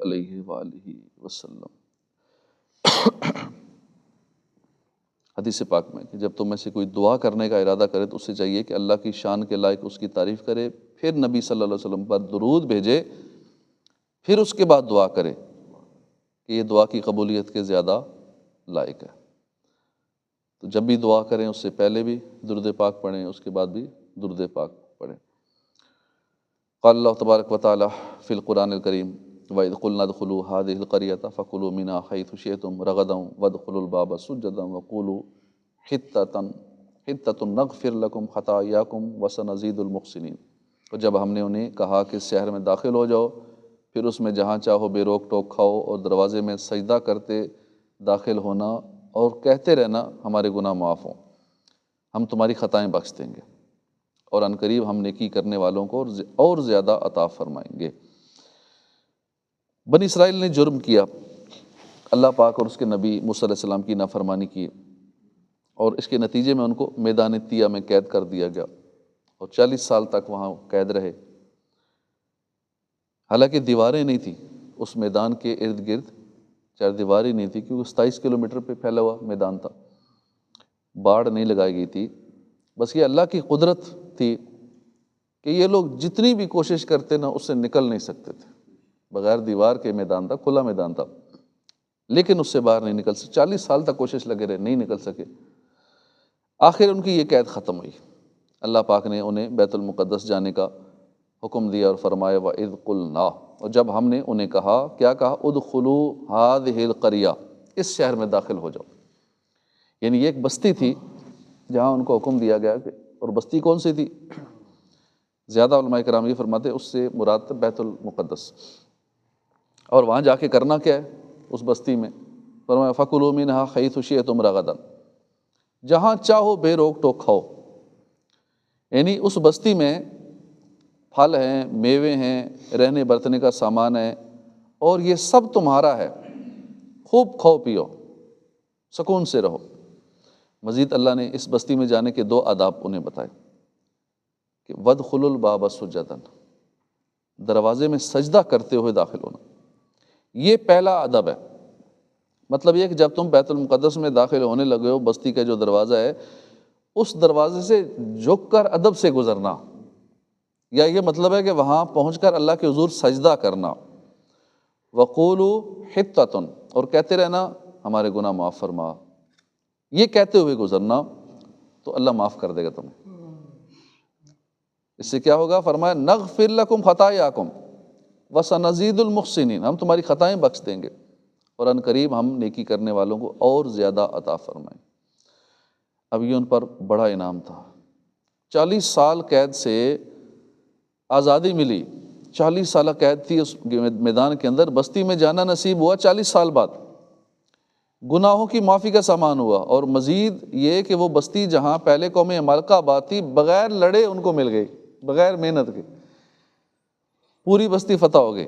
علیہ وآلہ وسلم۔ حدیث پاک میں کہ جب تم میں سے کوئی دعا کرنے کا ارادہ کرے تو اسے چاہیے کہ اللہ کی شان کے لائق اس کی تعریف کرے، پھر نبی صلی اللہ علیہ وسلم پر درود بھیجے، پھر اس کے بعد دعا کرے کہ یہ دعا کی قبولیت کے زیادہ لائق ہے۔ تو جب بھی دعا کریں اس سے پہلے بھی درود پاک پڑھیں، اس کے بعد بھی درود پاک پڑھیں۔ قال اللہ تبارک و تعالی فی القرآن الکریم وَإِذْ قُلْنَا ادْخُلُوا هَٰذِهِ الْقَرْيَةَ فَكُلُوا مِنْهَا حَيْثُ شِئْتُمْ رَغَدًا وَادْخُلُوا الْبَابَ سُجَّدًا وَقُولُوا حِطَّةٌ نَغْفِرْ لَكُمْ خَطَايَاكُمْ وَسَنَزِيدُ الْمُحْسِنِينَ۔ اور جب ہم نے انہیں کہا کہ اس شہر میں داخل ہو جاؤ، پھر اس میں جہاں چاہو بے روک ٹوک کھاؤ اور دروازے میں سجدہ کرتے داخل ہونا اور کہتے رہنا ہمارے گناہ معاف ہوں، ہم تمہاری خطائیں بخش دیں گے اور عنقریب ہم نیکی کرنے والوں کو اور زیادہ عطا فرمائیں گے۔ بنی اسرائیل نے جرم کیا، اللہ پاک اور اس کے نبی موسیٰ علیہ السلام کی نافرمانی کی، اور اس کے نتیجے میں ان کو میدان طیہ میں قید کر دیا گیا اور 40 سال تک وہاں قید رہے۔ حالانکہ دیواریں نہیں تھیں اس میدان کے ارد گرد، چار دیواریں نہیں تھی کیونکہ 27 کلومیٹر پہ پھیلا ہوا میدان تھا، باڑ نہیں لگائی گئی تھی۔ بس یہ اللہ کی قدرت تھی کہ یہ لوگ جتنی بھی کوشش کرتے نا اس سے نکل نہیں سکتے تھے، بغیر دیوار کے میدان تھا، کھلا میدان تھا، لیکن اس سے باہر نہیں نکل سکے۔ 40 سال تک کوشش لگے رہے، نہیں نکل سکے۔ آخر ان کی یہ قید ختم ہوئی، اللہ پاک نے انہیں بیت المقدس جانے کا حکم دیا اور فرمایا وَإِذْ قُلْنَا، اور جب ہم نے انہیں کہا، کیا کہا؟ ادْخُلُوا هَٰذِهِ الْقَرْيَةَ، اس شہر میں داخل ہو جاؤ۔ یعنی یہ ایک بستی تھی جہاں ان کو حکم دیا گیا کہ، اور بستی کون سی تھی؟ زیادہ علماء کرام یہ فرماتے ہیں اس سے مراد بیت المقدس، اور وہاں جا کے کرنا کیا ہے اس بستی میں؟ فرمایا فَكُلُوا مِنْهَا حَيْثُ شِئْتُمْ رَغَدًا، جہاں چاہو بے روک ٹوک کھاؤ۔ یعنی اس بستی میں پھل ہیں، میوے ہیں، رہنے برتنے کا سامان ہے، اور یہ سب تمہارا ہے، خوب کھاؤ پیو، سکون سے رہو۔ مزید اللہ نے اس بستی میں جانے کے 2 آداب انہیں بتائے کہ وَادْخُلُوا الْبَابَ سُجَّدًا، دروازے میں سجدہ کرتے ہوئے داخل ہونا، یہ پہلا ادب ہے۔ مطلب یہ کہ جب تم بیت المقدس میں داخل ہونے لگے ہو، بستی کا جو دروازہ ہے اس دروازے سے جھک کر ادب سے گزرنا، یا یہ مطلب ہے کہ وہاں پہنچ کر اللہ کے حضور سجدہ کرنا۔ وَقُولُوا حِطَّةٌ، اور کہتے رہنا ہمارے گناہ معاف فرما، یہ کہتے ہوئے گزرنا تو اللہ معاف کر دے گا تمہیں۔ اس سے کیا ہوگا؟ فرمایا نغفر لکم خطایاکم وسنزید المحسنین، ہم تمہاری خطائیں بخش دیں گے اور ان قریب ہم نیکی کرنے والوں کو اور زیادہ عطا فرمائیں۔ اب یہ ان پر بڑا انعام تھا، 40 سال قید سے آزادی ملی، 40 سالہ قید تھی اس میدان کے اندر، بستی میں جانا نصیب ہوا 40 سال بعد، گناہوں کی معافی کا سامان ہوا، اور مزید یہ کہ وہ بستی جہاں پہلے قوم عمالقہ آباد تھی، بغیر لڑے ان کو مل گئی، بغیر محنت کے پوری بستی فتح ہو گئی،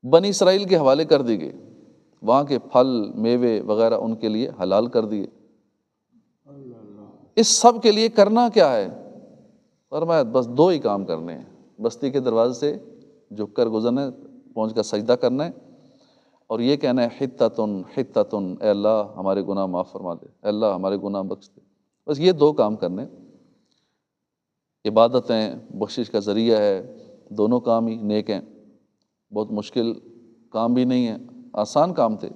بنی اسرائیل کے حوالے کر دی گئی، وہاں کے پھل میوے وغیرہ ان کے لیے حلال کر دیے۔ اس سب کے لیے کرنا کیا ہے؟ فرمایا بس 2 ہی کام کرنے ہیں، بستی کے دروازے سے جھک کر گزرنا ہے، پہنچ کر سجدہ کرنا ہے، اور یہ کہنا ہے حِطَّةٌ حِطَّةٌ، اے اللہ ہمارے گناہ معاف فرما دے، اے اللہ ہمارے گناہ بخش دے۔ بس یہ 2 کام کرنے، عبادتیں بخشش کا ذریعہ ہے، دونوں کام ہی نیک ہیں، بہت مشکل کام بھی نہیں ہے، آسان کام تھے،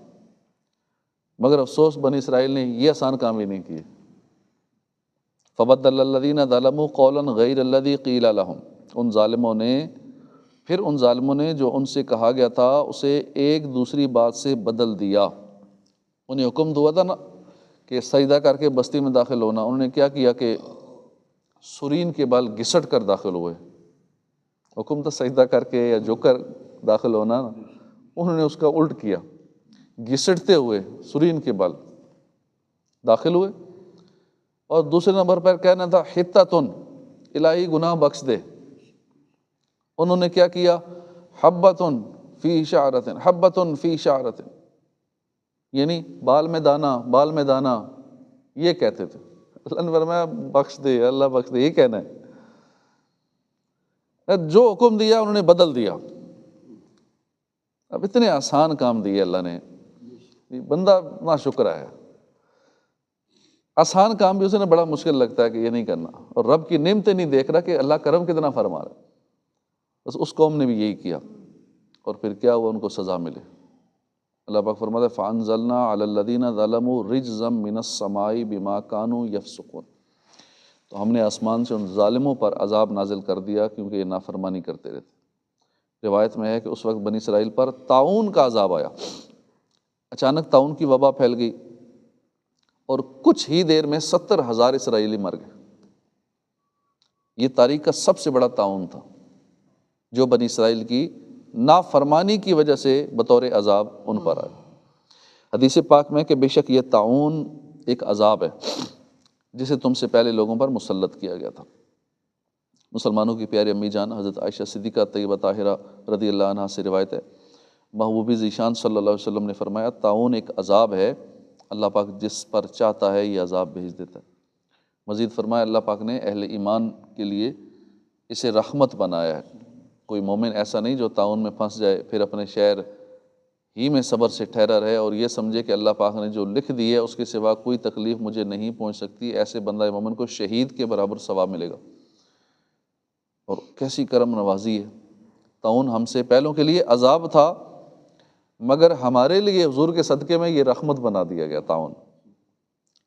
مگر افسوس بنی اسرائیل نے یہ آسان کام ہی نہیں کیے۔ فَبَدَّلَ الَّذِينَ ظَلَمُوا قَوْلًا غَيْرَ الَّذِي قِيلَ لَهُمْ، ان ظالموں نے جو ان سے کہا گیا تھا اسے ایک دوسری بات سے بدل دیا۔ انہیں حکم دیا تھا نا کہ سجدہ کر کے بستی میں داخل ہونا، انہوں نے کیا کیا کہ سرین کے بال گھسٹ کر داخل ہوئے۔ حکم تھا سجدہ کر کے یا جھک کر داخل ہونا، انہوں نے اس کا الٹ کیا، گھسٹتے ہوئے سرین کے بال داخل ہوئے۔ اور دوسرے نمبر پر کہنا تھا حِطَّةٌ، الہی گناہ بخش دے، انہوں نے کیا کیا؟ حَبَّةٌ فِي شَعْرَةٍ، حَبَّةٌ فِي شَعْرَةٍ، یعنی بال میں دانا، بال میں دانا، یہ کہتے تھے۔ اللہ نے فرمایا بخش دے، اللہ بخش دے، یہ کہنا ہے۔ جو حکم دیا انہوں نے بدل دیا، اب اتنے آسان کام دیے اللہ نے، بندہ نا شکر ہے، آسان کام بھی اسے نے بڑا مشکل لگتا ہے کہ یہ نہیں کرنا، اور رب کی نعمتیں نہیں دیکھ رہا کہ اللہ کرم کتنا فرما رہا ہے۔ بس اس قوم نے بھی یہی کیا، اور پھر کیا ہوا، ان کو سزا ملے۔ اللہ پاک فرماتا ہے فَأَنزَلْنَا عَلَى الَّذِينَ ظَلَمُوا رِجْزًا مِّنَ السَّمَاءِ بِمَا كَانُوا يَفْسُقُونَ، تو ہم نے آسمان سے ان ظالموں پر عذاب نازل کر دیا کیونکہ یہ نافرمانی کرتے رہتے۔ روایت میں ہے کہ اس وقت بنی اسرائیل پر طاعون کا عذاب آیا، اچانک طاعون کی وبا پھیل گئی، اور کچھ ہی دیر میں 70,000 اسرائیلی مر گئے۔ یہ تاریخ کا سب سے بڑا طاعون تھا جو بنی اسرائیل کی نافرمانی کی وجہ سے بطور عذاب ان پر آیا۔ حدیث پاک میں کہ بے شک یہ طاعون ایک عذاب ہے جسے تم سے پہلے لوگوں پر مسلط کیا گیا تھا۔ مسلمانوں کی پیاری امی جان حضرت عائشہ صدیقہ طیبہ طاہرہ رضی اللہ عنہا سے روایت ہے، محبوب ذیشان صلی اللہ علیہ وسلم نے فرمایا طاعون ایک عذاب ہے، اللہ پاک جس پر چاہتا ہے یہ عذاب بھیج دیتا ہے۔ مزید فرمایا اللہ پاک نے اہل ایمان کے لیے اسے رحمت بنایا ہے، کوئی مومن ایسا نہیں جو طاعون میں پھنس جائے پھر اپنے شہر ہی میں صبر سے ٹھہرا رہے اور یہ سمجھے کہ اللہ پاک نے جو لکھ دی ہے اس کے سوا کوئی تکلیف مجھے نہیں پہنچ سکتی۔ ایسے بندہ مومن کو شہید کے برابر ثواب ملے گا۔ اور کیسی کرم نوازی ہے، طاعون ہم سے پہلوں کے لیے عذاب تھا مگر ہمارے لیے حضور کے صدقے میں یہ رحمت بنا دیا گیا طاعون۔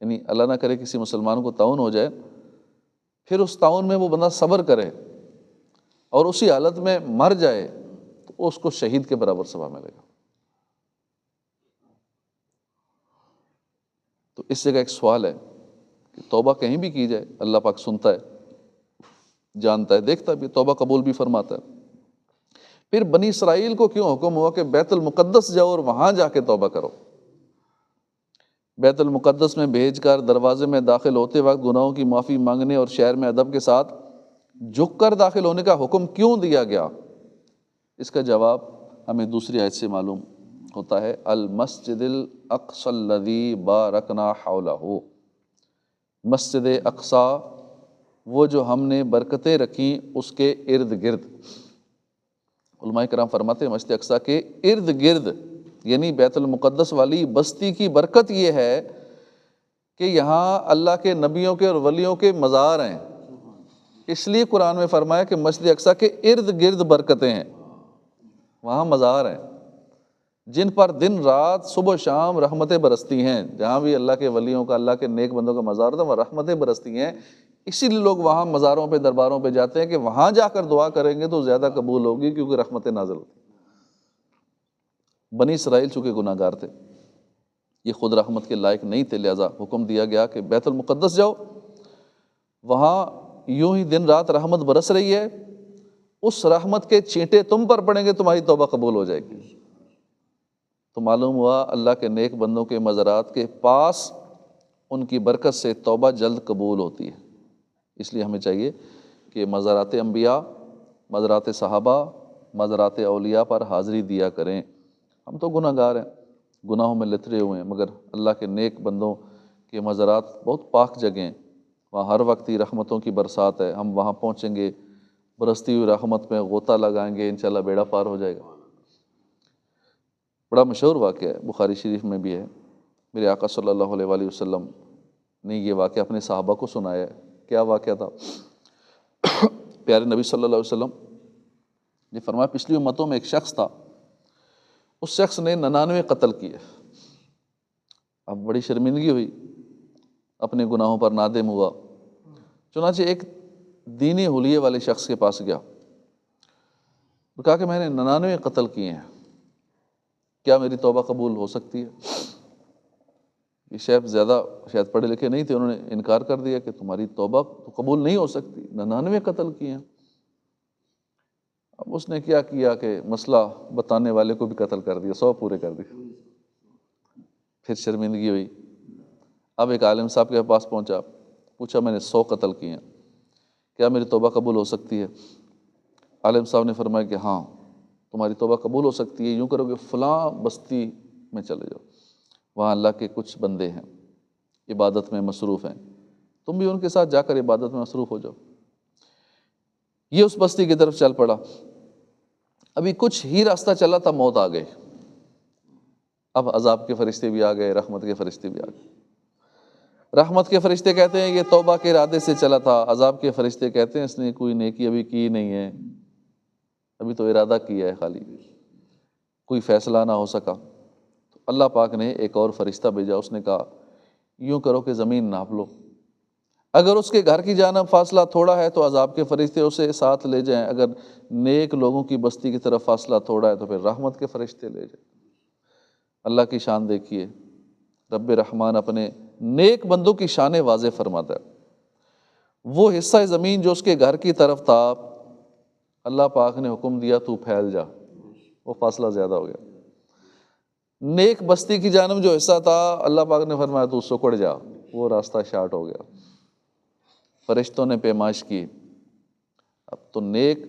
یعنی اللہ نہ کرے کسی مسلمان کو طاعون ہو جائے، پھر اس طاعون میں وہ بندہ صبر کرے اور اسی حالت میں مر جائے تو اس کو شہید کے برابر ثواب ملے گا۔ تو اس جگہ ایک سوال ہے کہ توبہ کہیں بھی کی جائے اللہ پاک سنتا ہے، جانتا ہے، دیکھتا بھی، توبہ قبول بھی فرماتا ہے۔ پھر بنی اسرائیل کو کیوں حکم ہوا کہ بیت المقدس جاؤ اور وہاں جا کے توبہ کرو؟ بیت المقدس میں بھیج کر دروازے میں داخل ہوتے وقت گناہوں کی معافی مانگنے اور شہر میں ادب کے ساتھ جھک کر داخل ہونے کا حکم کیوں دیا گیا؟ اس کا جواب ہمیں دوسری آیت سے معلوم ہوتا ہے، المسجد الاقصی الذی بارکنا حولہ، مسجد اقصی وہ جو ہم نے برکتیں رکھیں اس کے ارد گرد۔ علماء کرام فرماتے ہیں مسجد اقصی کے ارد گرد یعنی بیت المقدس والی بستی کی برکت یہ ہے کہ یہاں اللہ کے نبیوں کے اور ولیوں کے مزار ہیں، اس لیے قرآن میں فرمایا کہ مسجد اقصی کے ارد گرد برکتیں ہیں، وہاں مزار ہیں جن پر دن رات صبح و شام رحمتیں برستی ہیں۔ جہاں بھی اللہ کے ولیوں کا، اللہ کے نیک بندوں کا مزار تھا، وہاں رحمتیں برستی ہیں، اسی لیے لوگ وہاں مزاروں پہ، درباروں پہ جاتے ہیں کہ وہاں جا کر دعا کریں گے تو زیادہ قبول ہوگی کیونکہ رحمتیں نازل ہوتی ہیں۔ بنی اسرائیل چونکہ گناہ گار تھے، یہ خود رحمت کے لائق نہیں تھے، لہٰذا حکم دیا گیا کہ بیت المقدس جاؤ، وہاں یوں ہی دن رات رحمت برس رہی ہے، اس رحمت کے چینٹے تم پر پڑیں گے، تمہاری توبہ قبول ہو جائے گی۔ تو معلوم ہوا اللہ کے نیک بندوں کے مزارات کے پاس ان کی برکت سے توبہ جلد قبول ہوتی ہے۔ اس لیے ہمیں چاہیے کہ مزارات انبیاء، مزارات صحابہ، مزارات اولیاء پر حاضری دیا کریں۔ ہم تو گناہ گار ہیں، گناہوں میں لتھڑے ہوئے ہیں، مگر اللہ کے نیک بندوں کے مزارات بہت پاک جگہیں ہیں، وہاں ہر وقت ہی رحمتوں کی برسات ہے۔ ہم وہاں پہنچیں گے، برستی ہوئی رحمت میں غوطہ لگائیں گے، انشاءاللہ بیڑا پار ہو جائے گا۔ بڑا مشہور واقعہ ہے، بخاری شریف میں بھی ہے، میرے آقا صلی اللہ علیہ وآلہ وسلم نے یہ واقعہ اپنے صحابہ کو سنایا ہے۔ کیا واقعہ تھا؟ پیارے نبی صلی اللہ علیہ وسلم نے فرمایا پچھلی امتوں میں ایک شخص تھا، اس شخص نے 99 قتل کیے۔ اب بڑی شرمندگی ہوئی، اپنے گناہوں پر نادم ہوا، چنانچہ ایک دینی حلیے والے شخص کے پاس گیا اور کہا کہ میں نے 99 قتل کیے ہیں، کیا میری توبہ قبول ہو سکتی ہے؟ یہ شیخ زیادہ شاید پڑھے لکھے نہیں تھے، انہوں نے انکار کر دیا کہ تمہاری توبہ تو قبول نہیں ہو سکتی، 99 قتل کیے ہیں۔ اب اس نے کیا کیا کہ مسئلہ بتانے والے کو بھی قتل کر دیا، 100 پورے کر دیے۔ پھر شرمندگی ہوئی، اب ایک عالم صاحب کے پاس پہنچا، پوچھا میں نے 100 قتل کیے ہیں، کیا میری توبہ قبول ہو سکتی ہے؟ عالم صاحب نے فرمایا کہ ہاں تمہاری توبہ قبول ہو سکتی ہے، یوں کرو کہ فلاں بستی میں چلے جاؤ، وہاں اللہ کے کچھ بندے ہیں، عبادت میں مصروف ہیں، تم بھی ان کے ساتھ جا کر عبادت میں مصروف ہو جاؤ۔ یہ اس بستی کی طرف چل پڑا، ابھی کچھ ہی راستہ چلا تھا موت آ گئی۔ اب عذاب کے فرشتے بھی آ گئے، رحمت کے فرشتے بھی آ گئے۔ رحمت کے فرشتے کہتے ہیں یہ توبہ کے ارادے سے چلا تھا، عذاب کے فرشتے کہتے ہیں اس نے کوئی نیکی ابھی کی نہیں ہے، ابھی تو ارادہ کیا ہے خالی، کوئی فیصلہ نہ ہو سکا۔ تو اللہ پاک نے ایک اور فرشتہ بھیجا، اس نے کہا یوں کرو کہ زمین ناپ لو، اگر اس کے گھر کی جانب فاصلہ تھوڑا ہے تو عذاب کے فرشتے اسے ساتھ لے جائیں، اگر نیک لوگوں کی بستی کی طرف فاصلہ تھوڑا ہے تو پھر رحمت کے فرشتے لے جائیں۔ اللہ کی شان دیکھیے، رب رحمان اپنے نیک بندوں کی شان واضح فرماتا ہے۔ وہ حصہ زمین جو اس کے گھر کی طرف تھا، اللہ پاک نے حکم دیا تو پھیل جا، وہ فاصلہ زیادہ ہو گیا۔ نیک بستی کی جانب جو حصہ تھا، اللہ پاک نے فرمایا تو سکڑ جا، وہ راستہ شارٹ ہو گیا۔ فرشتوں نے پیمائش کی، اب تو نیک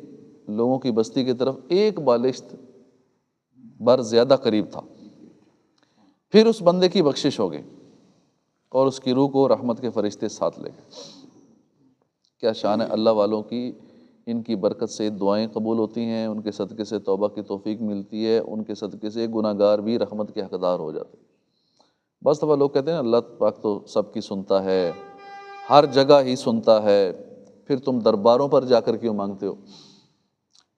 لوگوں کی بستی کی طرف ایک بالشت بر زیادہ قریب تھا، پھر اس بندے کی بخشش ہو گئی اور اس کی روح کو رحمت کے فرشتے ساتھ لے گئے۔ کیا شان ہے اللہ والوں کی، ان کی برکت سے دعائیں قبول ہوتی ہیں، ان کے صدقے سے توبہ کی توفیق ملتی ہے، ان کے صدقے سے گناہ گار بھی رحمت کے حقدار ہو جاتے ہیں۔ بس دفعہ لوگ کہتے ہیں اللہ پاک تو سب کی سنتا ہے، ہر جگہ ہی سنتا ہے، پھر تم درباروں پر جا کر کیوں مانگتے ہو؟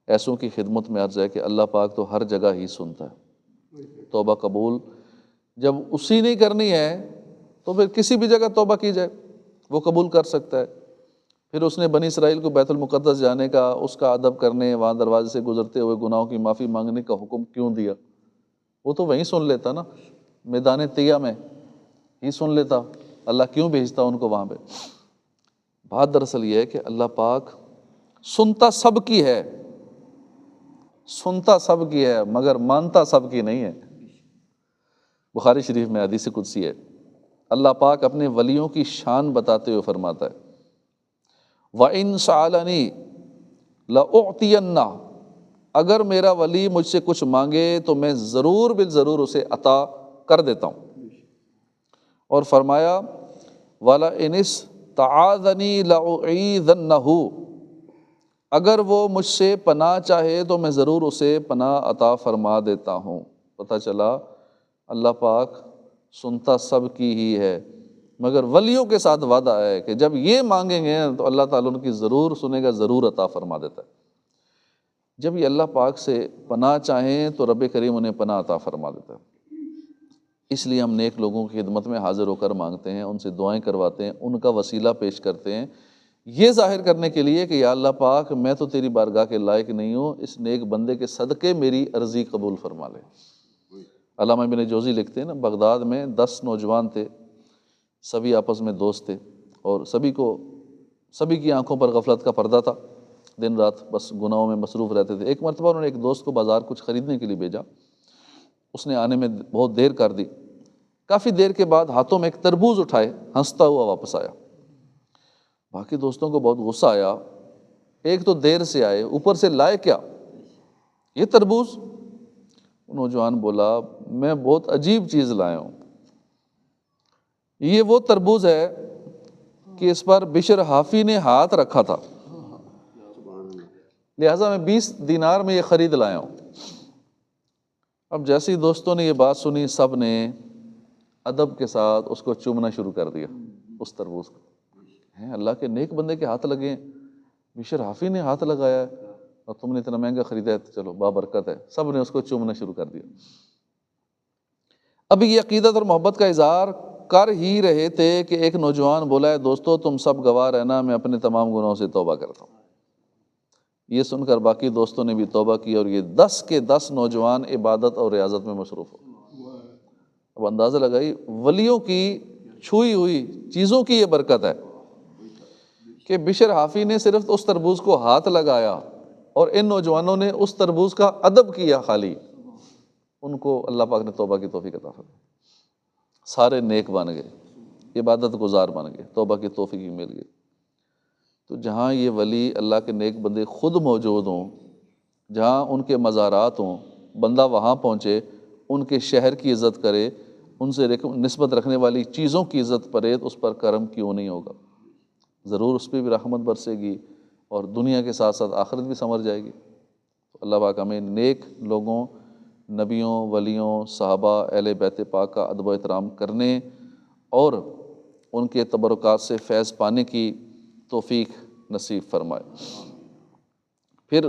ایسوں کی خدمت میں عرض ہے کہ اللہ پاک تو ہر جگہ ہی سنتا ہے۔ توبہ قبول جب اسی نہیں کرنی ہے تو پھر کسی بھی جگہ توبہ کی جائے، وہ قبول کر سکتا ہے۔ پھر اس نے بنی اسرائیل کو بیت المقدس جانے کا، اس کا ادب کرنے، وہاں دروازے سے گزرتے ہوئے گناہوں کی معافی مانگنے کا حکم کیوں دیا؟ وہ تو وہیں سن لیتا نا، میدان طیہ میں ہی سن لیتا، اللہ کیوں بھیجتا ان کو وہاں پہ؟ بات دراصل یہ ہے کہ اللہ پاک سنتا سب کی ہے، سنتا سب کی ہے مگر مانتا سب کی نہیں ہے۔ بخاری شریف میں حدیث قدسی ہے، اللہ پاک اپنے ولیوں کی شان بتاتے ہوئے فرماتا ہے وَإِن سَأَلَنِي لَأُعْطِيَنَّهُ، اگر میرا ولی مجھ سے کچھ مانگے تو میں ضرور بالضرور اسے عطا کر دیتا ہوں۔ اور فرمایا وَلَئِنِ اسْتَعَاذَنِي لَأُعِيذَنَّهُ، اگر وہ مجھ سے پناہ چاہے تو میں ضرور اسے پناہ عطا فرما دیتا ہوں۔ پتہ چلا اللہ پاک سنتا سب کی ہی ہے، مگر ولیوں کے ساتھ وعدہ ہے کہ جب یہ مانگیں گے تو اللہ تعالیٰ ان کی ضرور سنے گا، ضرور عطا فرما دیتا ہے۔ جب یہ اللہ پاک سے پناہ چاہیں تو رب کریم انہیں پناہ عطا فرما دیتا ہے۔ اس لیے ہم نیک لوگوں کی خدمت میں حاضر ہو کر مانگتے ہیں، ان سے دعائیں کرواتے ہیں، ان کا وسیلہ پیش کرتے ہیں، یہ ظاہر کرنے کے لیے کہ یا اللہ پاک میں تو تیری بارگاہ کے لائق نہیں ہوں، اس نیک بندے کے صدقے میری عرضی قبول فرما لے۔ علامہ ابن جوزی لکھتے ہیں نا، بغداد میں 10 نوجوان تھے، سبھی آپس میں دوست تھے، اور سبھی کی آنکھوں پر غفلت کا پردہ تھا، دن رات بس گناہوں میں مصروف رہتے تھے۔ ایک مرتبہ انہوں نے ایک دوست کو بازار کچھ خریدنے کے لیے بھیجا، اس نے آنے میں بہت دیر کر دی۔ کافی دیر کے بعد ہاتھوں میں ایک تربوز اٹھائے ہنستا ہوا واپس آیا۔ باقی دوستوں کو بہت غصہ آیا، ایک تو دیر سے آئے، اوپر سے لائے کیا؟ یہ تربوز۔ نوجوان بولا میں بہت عجیب چیز لایا ہوں، یہ وہ تربوز ہے کہ اس پر بشر حافی نے ہاتھ رکھا تھا، لہٰذا میں 20 دینار میں یہ خرید لایا ہوں۔ اب جیسے ہی دوستوں نے یہ بات سنی، سب نے ادب کے ساتھ اس کو چومنا شروع کر دیا، اس تربوز کو۔ اللہ کے نیک بندے کے ہاتھ لگے ہیں، بشر حافی نے ہاتھ لگایا ہے اور تم نے اتنا مہنگا خریدا ہے، تو چلو بابرکت ہے۔ سب نے اس کو چومنا شروع کر دیا۔ ابھی یہ عقیدت اور محبت کا اظہار کر ہی رہے تھے کہ ایک نوجوان بولا ہے دوستو تم سب گواہ رہنا، میں اپنے تمام گناہوں سے توبہ کرتا ہوں۔ یہ سن کر باقی دوستوں نے بھی توبہ کی اور یہ 10 کے 10 نوجوان عبادت اور ریاضت میں مصروف ہو۔ اب اندازہ لگائی ولیوں کی چھوئی ہوئی چیزوں کی یہ برکت ہے کہ بشر حافی نے صرف اس تربوز کو ہاتھ لگایا اور ان نوجوانوں نے اس تربوز کا ادب کیا، خالی ان کو اللہ پاک نے توبہ کی توفیق عطا فرمائی، سارے نیک بن گئے، عبادت گزار بن گئے، توبہ کی توفیق مل گئی۔ تو جہاں یہ ولی اللہ کے نیک بندے خود موجود ہوں، جہاں ان کے مزارات ہوں، بندہ وہاں پہنچے، ان کے شہر کی عزت کرے، ان سے نسبت رکھنے والی چیزوں کی عزت کرے، تو اس پر کرم کیوں نہیں ہوگا؟ ضرور اس پہ بھی رحمت برسے گی اور دنیا کے ساتھ ساتھ آخرت بھی سنور جائے گی۔ تو اللہ پاک ہمیں نیک لوگوں، نبیوں، ولیوں، صحابہ، اہل بیت پاک کا ادب و احترام کرنے اور ان کے تبرکات سے فیض پانے کی توفیق نصیب فرمائے۔ پھر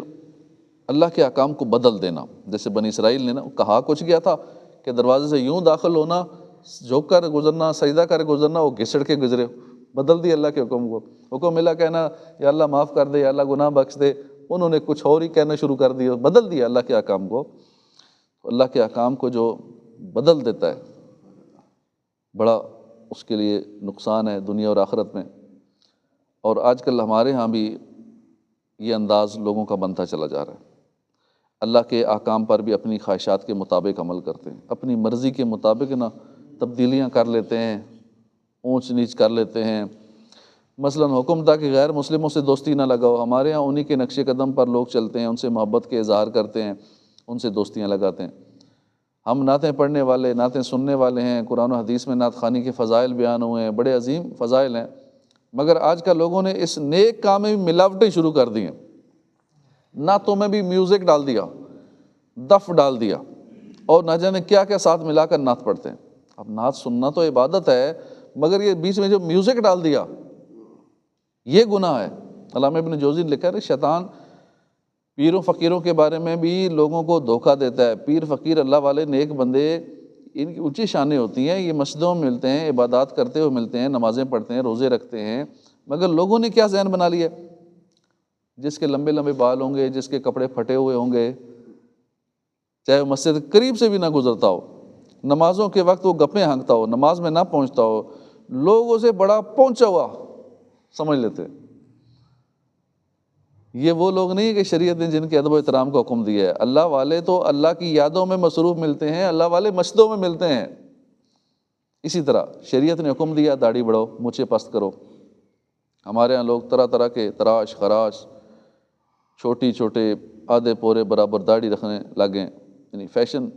اللہ کے احکام کو بدل دینا، جیسے بنی اسرائیل نے نا کہا کچھ گیا تھا کہ دروازے سے یوں داخل ہونا، جھک کر گزرنا، سجدہ کر گزرنا، وہ گھسڑ کے گزرے، بدل دیا اللہ کے حکم کو۔ حکم ملا کہنا یا اللہ معاف کر دے، یا اللہ گناہ بخش دے، انہوں نے کچھ اور ہی کہنا شروع کر دیا، بدل دیا اللہ کے احکام کو۔ اللہ کے احکام کو جو بدل دیتا ہے بڑا اس کے لیے نقصان ہے دنیا اور آخرت میں۔ اور آج کل ہمارے ہاں بھی یہ انداز لوگوں کا بنتا چلا جا رہا ہے، اللہ کے احکام پر بھی اپنی خواہشات کے مطابق عمل کرتے ہیں، اپنی مرضی کے مطابق نہ تبدیلیاں کر لیتے ہیں، اونچ نیچ کر لیتے ہیں۔ مثلا حکم تھا کہ غیر مسلموں سے دوستی نہ لگاؤ، ہمارے ہاں انہی کے نقش قدم پر لوگ چلتے ہیں، ان سے محبت کے اظہار کرتے ہیں، ان سے دوستیاں لگاتے ہیں۔ ہم نعتیں پڑھنے والے، نعتیں سننے والے ہیں، قرآن و حدیث میں نعت خوانی کے فضائل بیان ہوئے ہیں، بڑے عظیم فضائل ہیں، مگر آج کل لوگوں نے اس نیک کام میں بھی ملاوٹیں شروع کر دی ہیں۔ نعتوں میں بھی میوزک ڈال دیا، دف ڈال دیا، اور نہ جانے کیا کیا ساتھ ملا کر نعت پڑھتے ہیں۔ اب نعت سننا تو عبادت ہے، مگر یہ بیچ میں جو میوزک ڈال دیا یہ گناہ ہے۔ علامہ ابن جوزی نے لکھا ہے شیطان پیروں فقیروں کے بارے میں بھی لوگوں کو دھوکہ دیتا ہے۔ پیر فقیر اللہ والے نیک بندے، ان کی اونچی شانیں ہوتی ہیں، یہ مسجدوں میں ملتے ہیں، عبادات کرتے ہوئے ملتے ہیں، نمازیں پڑھتے ہیں، روزے رکھتے ہیں، مگر لوگوں نے کیا ذہن بنا لیا، جس کے لمبے لمبے بال ہوں گے، جس کے کپڑے پھٹے ہوئے ہوں گے، چاہے وہ مسجد قریب سے بھی نہ گزرتا ہو، نمازوں کے وقت وہ گپیں ہانکتا ہو، نماز میں نہ پہنچتا ہو، لوگ اسے بڑا پہنچا ہوا سمجھ لیتے ہیں۔ یہ وہ لوگ نہیں کہ شریعت نے جن کے ادب و احترام کا حکم دیا ہے۔ اللہ والے تو اللہ کی یادوں میں مصروف ملتے ہیں، اللہ والے مسجدوں میں ملتے ہیں۔ اسی طرح شریعت نے حکم دیا داڑھی بڑھاؤ، مونچھیں پست کرو۔ ہمارے ہاں لوگ طرح طرح کے تراش خراش، چھوٹی چھوٹے آدھے پورے برابر داڑھی رکھنے لگے، یعنی فیشن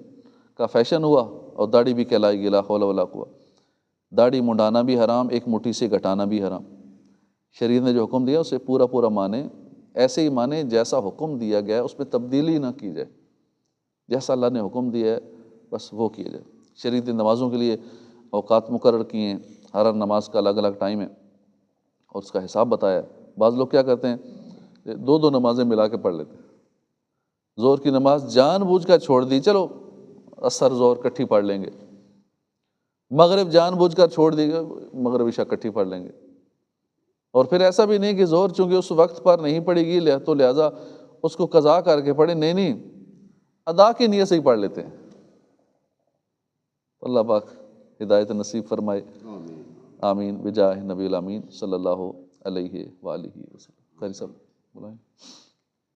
کا فیشن ہوا اور داڑھی بھی کہلائے گی، لا حول ولا قوت۔ داڑھی منڈانا بھی حرام، ایک مٹھی سے گھٹانا بھی حرام۔ شریعت نے جو حکم دیا اسے پورا پورا مانے، ایسے ہی مانے جیسا حکم دیا گیا ہے، اس میں تبدیلی نہ کی جائے، جیسا اللہ نے حکم دیا ہے بس وہ کیا جائے۔ شریعت نے نمازوں کے لیے اوقات مقرر کیے ہیں، ہر نماز کا الگ الگ ٹائم ہے اور اس کا حساب بتایا ہے۔ بعض لوگ کیا کرتے ہیں، دو دو نمازیں ملا کے پڑھ لیتے ہیں۔ زور کی نماز جان بوجھ کر چھوڑ دی، چلو عصر زور کٹھی پڑھ لیں گے۔ مغرب جان بوجھ کر چھوڑ دی، مغرب عشاء کٹھی پڑھ لیں گے۔ اور پھر ایسا بھی نہیں کہ زور چونکہ اس وقت پر نہیں پڑے گی تو لہٰذا اس کو قضا کر کے پڑھے، نہیں، ادا کی نیت سے ہی پڑھ لیتے ہیں۔ اللہ پاک ہدایت نصیب فرمائے، آمین بجاہ نبی الامین صلی اللہ علیہ وآلہ وسلم۔ خیر صاحب بلائیں۔